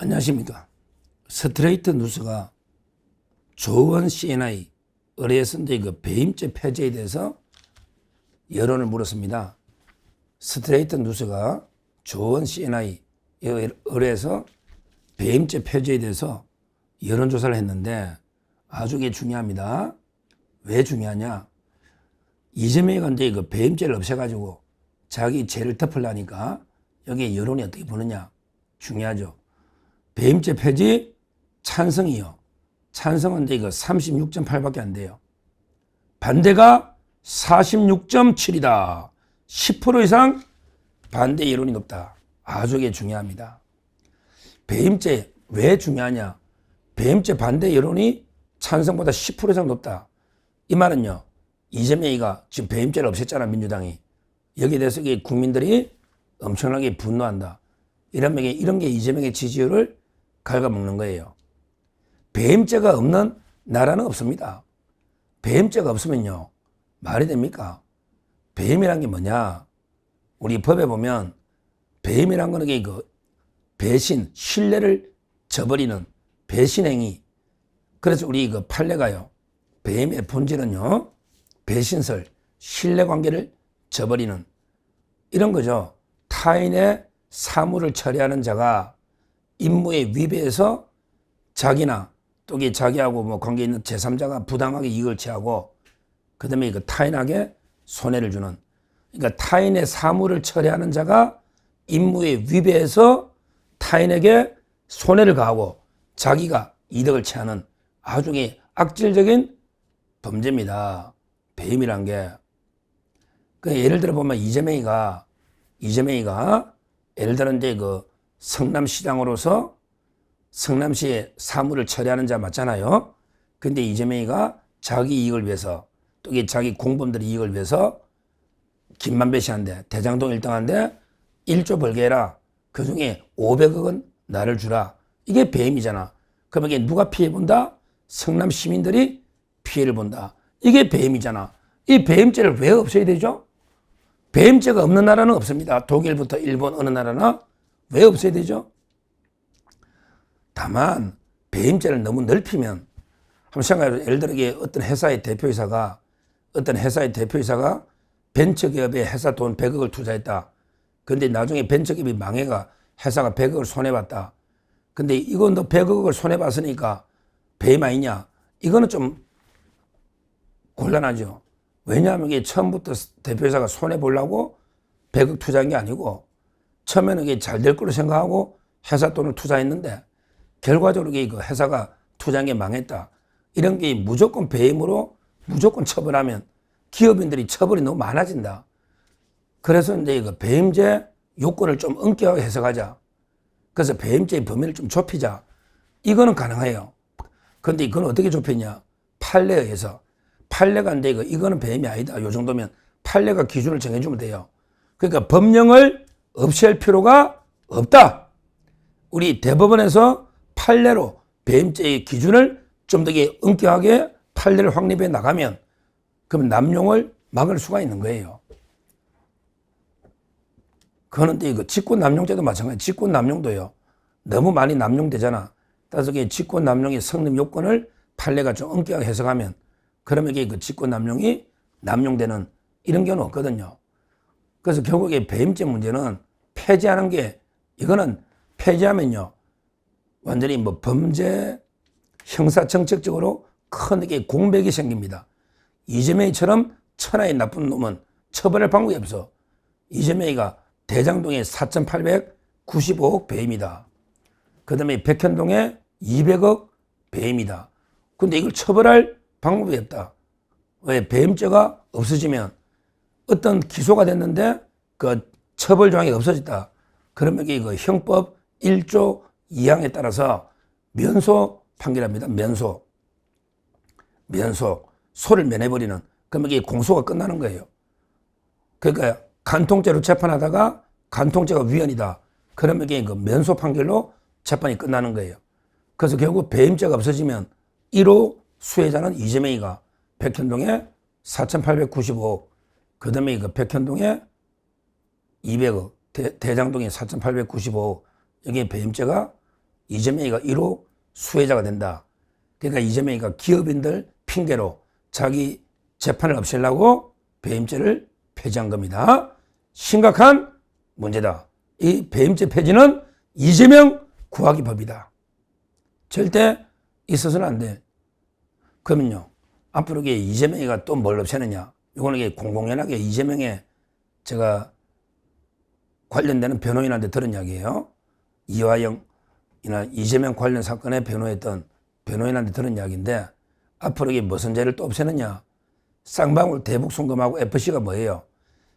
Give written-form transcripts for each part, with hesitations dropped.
안녕하십니까. 스트레이트 뉴스가 조원 C&I 의뢰선대 그 배임죄 폐지에 대해서 여론을 물었습니다. 스트레이트 뉴스가 조원 C&I 의뢰에서 배임죄 폐지에 대해서 여론조사를 했는데 아주 이게 중요합니다. 왜 중요하냐? 이재명이가 이제 그 배임죄를 없애가지고 자기 죄를 덮으려니까 여기에 여론이 어떻게 보느냐? 중요하죠. 배임죄 폐지 찬성이요. 찬성은 이거 36.8밖에 안 돼요. 반대가 46.7이다. 10% 이상 반대 여론이 높다. 아주 이게 중요합니다. 배임죄 왜 중요하냐? 배임죄 반대 여론이 찬성보다 10% 이상 높다. 이 말은요. 이재명이가 지금 배임죄를 없앴잖아, 민주당이. 여기에 대해서 국민들이 엄청나게 분노한다. 이런 게 이재명의 지지율을 갉아먹는 거예요. 배임죄가 없는 나라는 없습니다. 배임죄가 없으면요. 말이 됩니까? 배임이란 게 뭐냐? 우리 법에 보면 배임이란 거는 그 배신, 신뢰를 저버리는 배신행위. 그래서 우리 그 판례가요. 배임의 본질은요. 배신설, 신뢰관계를 저버리는 이런 거죠. 타인의 사물을 처리하는 자가 임무에 위배해서 자기나 또 자기하고 뭐 관계 있는 제3자가 부당하게 이익을 취하고 그다음에 그 타인에게 손해를 주는, 그러니까 타인의 사물을 처리하는 자가 임무에 위배해서 타인에게 손해를 가하고 자기가 이득을 취하는 아주 악질적인 범죄입니다. 배임이란 게. 예를 들어 보면 이재명이가 예를 들어 이제 그 성남시장으로서 성남시의 사물을 처리하는 자 맞잖아요. 근데 이재명이가 자기 이익을 위해서 또 자기 공범들의 이익을 위해서 김만배 씨한테 대장동 1등한테 1조 벌게 해라. 그중에 500억은 나를 주라. 이게 배임이잖아. 그러면 이게 누가 피해 본다? 성남 시민들이 피해를 본다. 이게 배임이잖아. 이 배임죄를 왜 없애야 되죠? 배임죄가 없는 나라는 없습니다. 독일부터 일본 어느 나라나 왜 없애야 되죠? 다만 배임죄를 너무 넓히면 한번 생각해보세요. 예를 들어 어떤 회사의 대표이사가 벤처기업에 회사 돈 100억을 투자했다. 근데 나중에 벤처기업이 망해가 회사가 100억을 손해봤다. 근데 이거 너 100억을 손해봤으니까 배임 아니냐? 이거는 좀 곤란하죠. 왜냐하면 이게 처음부터 대표이사가 손해보려고 100억 투자한 게 아니고 처음에는 이게 잘 될 거로 생각하고 회사 돈을 투자했는데 결과적으로 그 회사가 투자한 게 망했다. 이런 게 무조건 배임으로 무조건 처벌하면 기업인들이 처벌이 너무 많아진다. 그래서 이제 그 배임죄 요건을 좀 엄격하게 해석하자. 그래서 배임죄의 범위를 좀 좁히자. 이거는 가능해요. 그런데 이건 어떻게 좁히냐? 판례에 의해서. 판례가 이제 이거는 배임이 아니다. 요 정도면 판례가 기준을 정해주면 돼요. 그러니까 법령을 없앨 필요가 없다. 우리 대법원에서 판례로 배임죄의 기준을 좀 더 엄격하게 판례를 확립해 나가면 그럼 남용을 막을 수가 있는 거예요. 그런데 이거 직권남용죄도 마찬가지. 직권남용도요. 너무 많이 남용되잖아. 따라서 직권남용의 성립 요건을 판례가 좀 엄격하게 해석하면 그러면 그 직권남용이 남용되는 이런 경우는 없거든요. 그래서 결국에 배임죄 문제는 폐지하는 게 이거는 폐지하면요. 완전히 뭐 범죄 형사정책적으로 큰 공백이 생깁니다. 이재명이처럼 천하의 나쁜 놈은 처벌할 방법이 없어. 이재명이가 대장동에 4,895억 배임이다. 그 다음에 백현동에 200억 배임이다. 근데 이걸 처벌할 방법이 없다. 왜? 배임죄가 없어지면 어떤 기소가 됐는데 그 처벌 조항이 없어졌다. 그러면 그 형법 1조 2항에 따라서 면소 판결합니다. 면소. 소를 면해버리는. 그러면 이게 공소가 끝나는 거예요. 그러니까 간통죄로 재판하다가 간통죄가 위헌이다. 그러면 이게 그 면소 판결로 재판이 끝나는 거예요. 그래서 결국 배임죄가 없어지면 1호 수혜자는 이재명이가 백현동에 4,895억, 그 다음에 그 백현동에 200억, 대장동에 4,895억, 여기에 배임죄가 이재명이가 1호 수혜자가 된다. 그러니까 이재명이가 기업인들 핑계로 자기 재판을 없애려고 배임죄를 폐지한 겁니다. 심각한 문제다. 이 배임죄 폐지는 이재명 구하기 법이다. 절대 있어서는 안 돼. 그러면요, 앞으로 이재명이가 또 뭘 없애느냐? 이거는 공공연하게 이재명의 제가 관련되는 변호인한테 들은 이야기예요. 이화영이나 이재명 관련 사건에 변호했던 변호인한테 들은 이야기인데, 앞으로 무슨 죄를 또 없애느냐? 쌍방울 대북송금하고 FC가 뭐예요?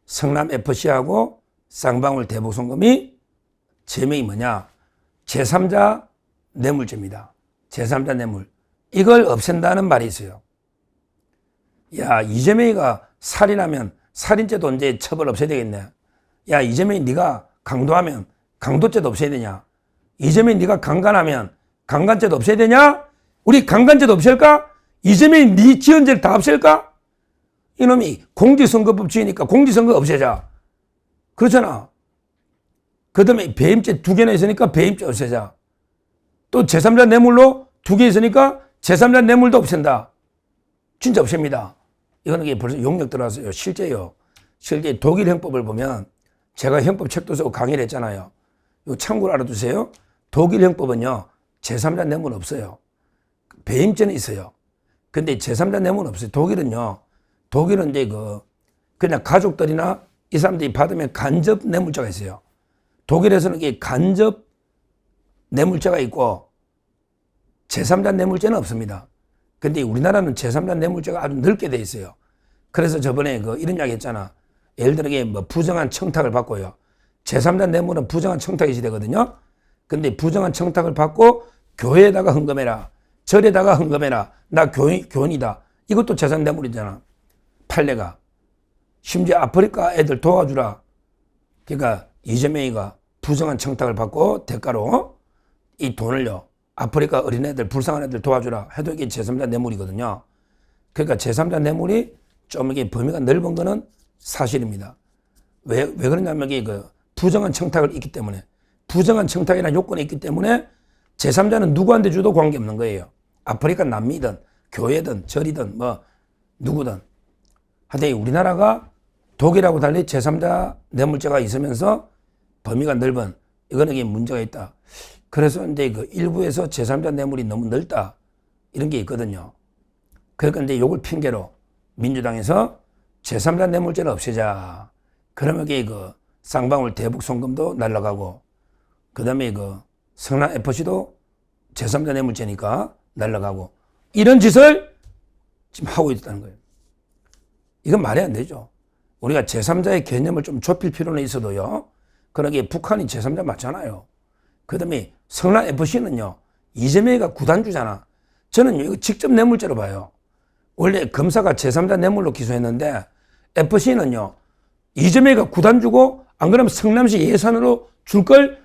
성남 FC하고 쌍방울 대북송금이 제명이 뭐냐? 제3자 뇌물죄입니다. 제3자 뇌물. 이걸 없앤다는 말이 있어요. 야, 이재명이가 살인하면 살인죄도 언제 처벌 없애야 되겠네. 야, 이재명이 네가 강도하면 강도죄도 없애야 되냐? 이재명이 네가 강간하면 강간죄도 없애야 되냐? 우리 강간죄도 없앨까? 이재명이 네 지은 죄를 다 없앨까? 이놈이 공직선거법 지으니까 공직선거 없애자. 그렇잖아. 그 다음에 배임죄 2개나 있으니까 배임죄 없애자. 또 제3자 뇌물로 2개 있으니까 제3자 뇌물도 없앤다. 진짜 없앱니다. 이거는 벌써 용역 들어왔어요. 실제요. 실제 독일 형법을 보면 제가 형법 책도 쓰고 강의를 했잖아요. 이거 참고로 알아두세요. 독일 형법은요, 제3자 뇌물 없어요. 배임죄는 있어요. 근데 제3자 뇌물은 없어요. 독일은 이제 그냥 가족들이나 이 사람들이 받으면 간접 뇌물죄가 있어요. 독일에서는 이게 간접 뇌물죄가 있고 제3자 뇌물죄는 없습니다. 근데 우리나라는 제3자 뇌물죄가 아주 넓게 돼 있어요. 그래서 저번에 이런 이야기 했잖아. 예를 들어 부정한 청탁을 받고요. 제3자 뇌물은 부정한 청탁이 시되거든요. 근데 부정한 청탁을 받고 교회에다가 헌금해라. 절에다가 헌금해라. 나 교인이다. 이것도 제3자 뇌물이잖아. 판례가. 심지어 아프리카 애들 도와주라. 그러니까 이재명이가 부정한 청탁을 받고 대가로 이 돈을요, 아프리카 어린애들, 불쌍한 애들 도와주라 해도 이게 제3자 뇌물이거든요. 그러니까 제3자 뇌물이 좀 이게 범위가 넓은 거는 사실입니다. 왜 그러냐면 이게 부정한 청탁을 있기 때문에, 부정한 청탁이라는 요건이 있기 때문에 제3자는 누구한테 줘도 관계없는 거예요. 아프리카 남미든 교회든 절이든 누구든. 하여튼 우리나라가 독일하고 달리 제3자 뇌물죄가 있으면서 범위가 넓은, 이거는 이게 문제가 있다. 그래서 이제 일부에서 제3자 뇌물이 너무 넓다. 이런 게 있거든요. 그러니까 이제 요걸 핑계로 민주당에서 제3자 뇌물죄를 없애자. 그러면 이게 쌍방울 대북 송금도 날라가고, 그 다음에 성남 FC도 제3자 뇌물죄니까 날라가고, 이런 짓을 지금 하고 있다는 거예요. 이건 말이 안 되죠. 우리가 제3자의 개념을 좀 좁힐 필요는 있어도요. 그러기에 북한이 제3자 맞잖아요. 그 다음에 성남 FC는요, 이재명이가 구단주잖아. 저는 이거 직접 뇌물죄로 봐요. 원래 검사가 제3자 뇌물로 기소했는데 FC는요, 이재명이가 구단주고 안 그러면 성남시 예산으로 줄 걸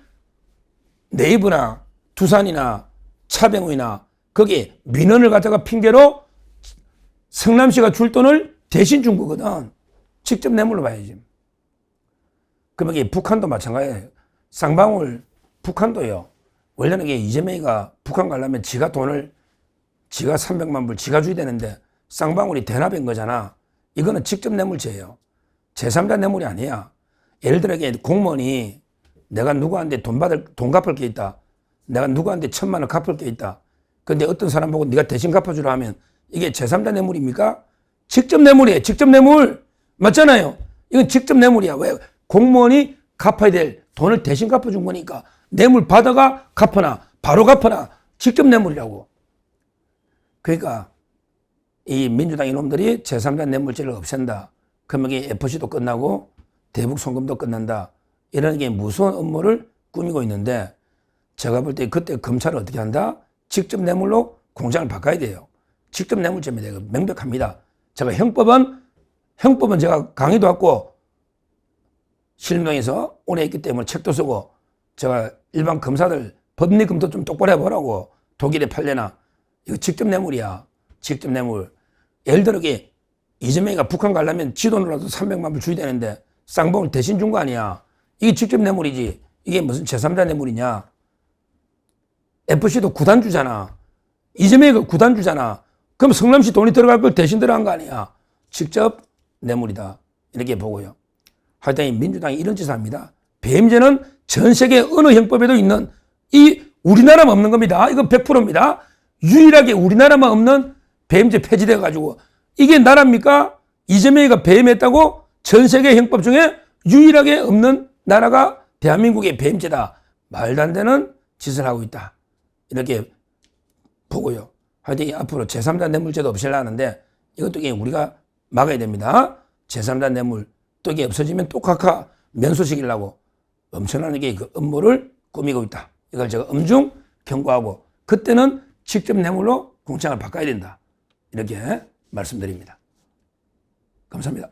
네이버나 두산이나 차병우이나 거기 민원을 갖다가 핑계로 성남시가 줄 돈을 대신 준 거거든. 직접 뇌물로 봐야지. 그러면 이게 북한도 마찬가지예요. 쌍방울 북한도요. 원래는 이게 이재명이가 북한 가려면 지가 300만 불 지가 줘야 되는데 쌍방울이 대납인 거잖아. 이거는 직접 뇌물죄예요. 제3자 뇌물이 아니야. 예를 들어 공무원이 내가 누구한테 돈 갚을 게 있다. 내가 누구한테 1,000만 원 갚을 게 있다. 근데 어떤 사람 보고 네가 대신 갚아주라 하면 이게 제3자 뇌물입니까? 직접 뇌물이에요. 직접 뇌물. 맞잖아요. 이건 직접 뇌물이야. 왜? 공무원이 갚아야 될 돈을 대신 갚아준 거니까 뇌물 받아가 갚거나 바로 갚거나 직접 뇌물이라고. 그러니까 이 민주당 이놈들이 제3자 뇌물죄를 없앤다. 그러면 이게 FC도 끝나고 대북 송금도 끝난다. 이런 게 무서운 음모를 꾸미고 있는데 제가 볼 때 그때 검찰은 어떻게 한다? 직접 뇌물로 공장을 바꿔야 돼요. 직접 뇌물죄입니다. 이거 명백합니다. 제가 형법은 제가 강의도 했고 신림동에서 오래 했기 때문에 책도 쓰고 제가 일반 검사들 법리 검토 좀 똑바로 해보라고. 독일의 판례나. 이거 직접 뇌물이야. 직접 뇌물. 예를 들어 이재명이가 북한 가려면 지 돈으로라도 300만 불 줘야 되는데 쌍방울 대신 준 거 아니야. 이게 직접 뇌물이지. 이게 무슨 제3자 뇌물이냐. FC도 구단주잖아. 이재명이가 구단주잖아. 그럼 성남시 돈이 들어갈 걸 대신 들어간 거 아니야. 직접 뇌물이다. 이렇게 보고요. 하여튼 민주당이 이런 짓을 합니다. 배임죄는 전 세계 어느 형법에도 있는 이 우리나라만 없는 겁니다. 이건 100%입니다. 유일하게 우리나라만 없는 배임죄 폐지돼 가지고 이게 나라입니까? 이재명이가 배임했다고 전 세계 형법 중에 유일하게 없는 나라가 대한민국의 배임죄다. 말도 안 되는 짓을 하고 있다. 이렇게 보고요. 하여튼 앞으로 제3자 뇌물죄도 없애려는데 이것도 우리가 막아야 됩니다. 제3자 뇌물 또 이게 없어지면 또 각하 면소시키려고 엄청나게 그 음모를 꾸미고 있다. 이걸 제가 엄중 경고하고 그때는 직접 뇌물로 공천을 바꿔야 된다. 이렇게 말씀드립니다. 감사합니다.